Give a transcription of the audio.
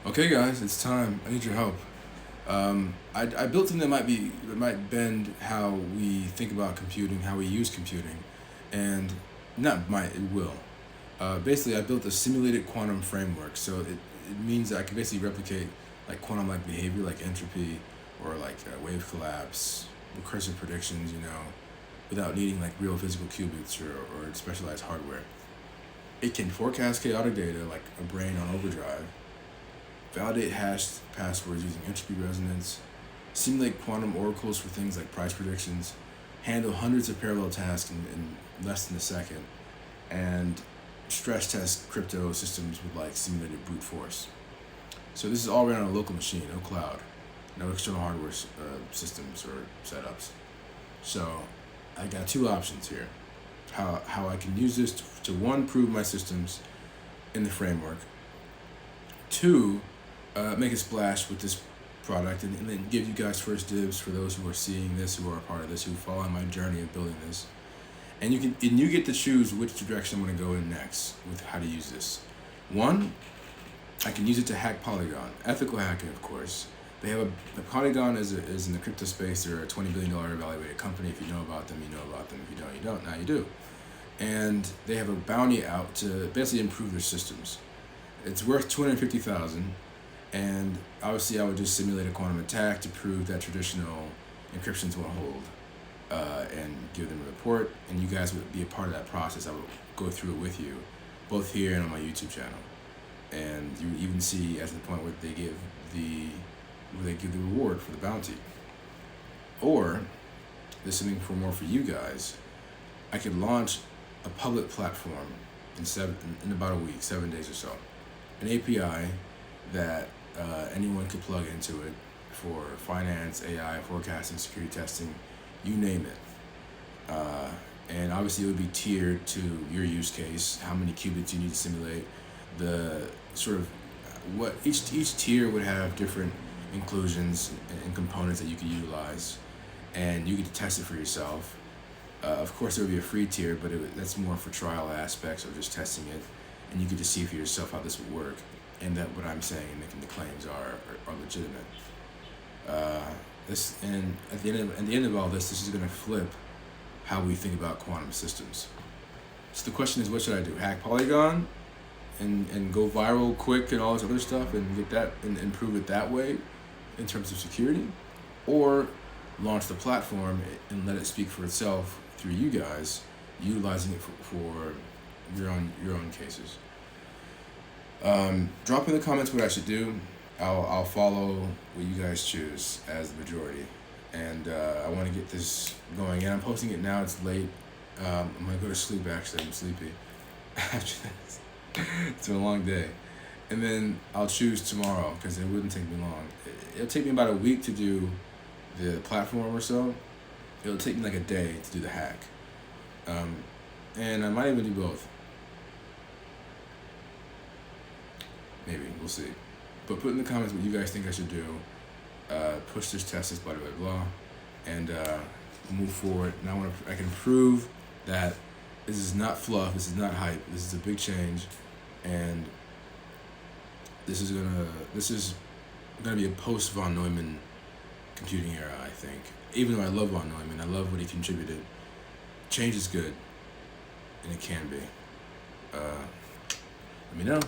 Okay, guys, it's time. I need your help. I built something that might bend how we think about computing, how we use computing, and not might it will. Basically, I built a simulated quantum framework, so it means that I can basically replicate like quantum-like behavior, like entropy, or like wave collapse, recursive predictions, without needing like real physical qubits or specialized hardware. It can forecast chaotic data like a brain on overdrive, validate hashed passwords using entropy resonance, simulate quantum oracles for things like price predictions, handle hundreds of parallel tasks in less than a second, and stress test crypto systems with like simulated brute force. So this is all ran on a local machine, no cloud, no external hardware systems or setups. So I got two options here. How I can use this to one, prove my systems in the framework, two, make a splash with this product, and then give you guys first dibs for those who are seeing this, who are a part of this, who follow my journey of building this. And you get to choose which direction I'm going to go in next with how to use this. One, I can use it to hack Polygon, ethical hacking, of course. They have the Polygon is in the crypto space. They're a $20 billion evaluated company. If you know about them, you know about them. If you don't, you don't. Now you do. And they have a bounty out to basically improve their systems. It's worth $250,000, and obviously I would just simulate a quantum attack to prove that traditional encryptions won't hold, and give them a report, and you guys would be a part of that process. I would go through it with you, both here and on my YouTube channel, and you would even see at the point where they give the reward for the bounty. Or there's something for you guys. I could launch a public platform in about a week, 7 days or so, an API that anyone could plug into it for finance, AI, forecasting, security testing, you name it. And obviously it would be tiered to your use case, how many qubits you need to simulate, the sort of what each tier would have different inclusions and components that you could utilize, and you get to test it for yourself. Of course, there would be a free tier, but that's more for trial aspects or just testing it, and you get to see for yourself how this would work, and that what I'm saying and making the claims are legitimate. And at the end of all this is going to flip how we think about quantum systems. So the question is, what should I do? Hack Polygon and go viral quick and all this other stuff and get that and improve it that way in terms of security, or launch the platform and let it speak for itself through you guys, utilizing it for your own cases. Drop in the comments what I should do. I'll follow what you guys choose as the majority, and I want to get this going. And I'm posting it now. It's late. I'm gonna go to sleep. Actually, I'm sleepy after this. It's been a long day, and then I'll choose tomorrow because it wouldn't take me long. It'll take me about a week to do the platform or so. It'll take me like a day to do the hack, and I might even do both. Maybe, we'll see. But put in the comments what you guys think I should do. Push this, test this, blah blah blah, and move forward. And I can prove that this is not fluff. This is not hype. This is a big change, and this is gonna be a post von Neumann computing era, I think. Even though I love von Neumann, I love what he contributed. Change is good, and it can be. Let me know.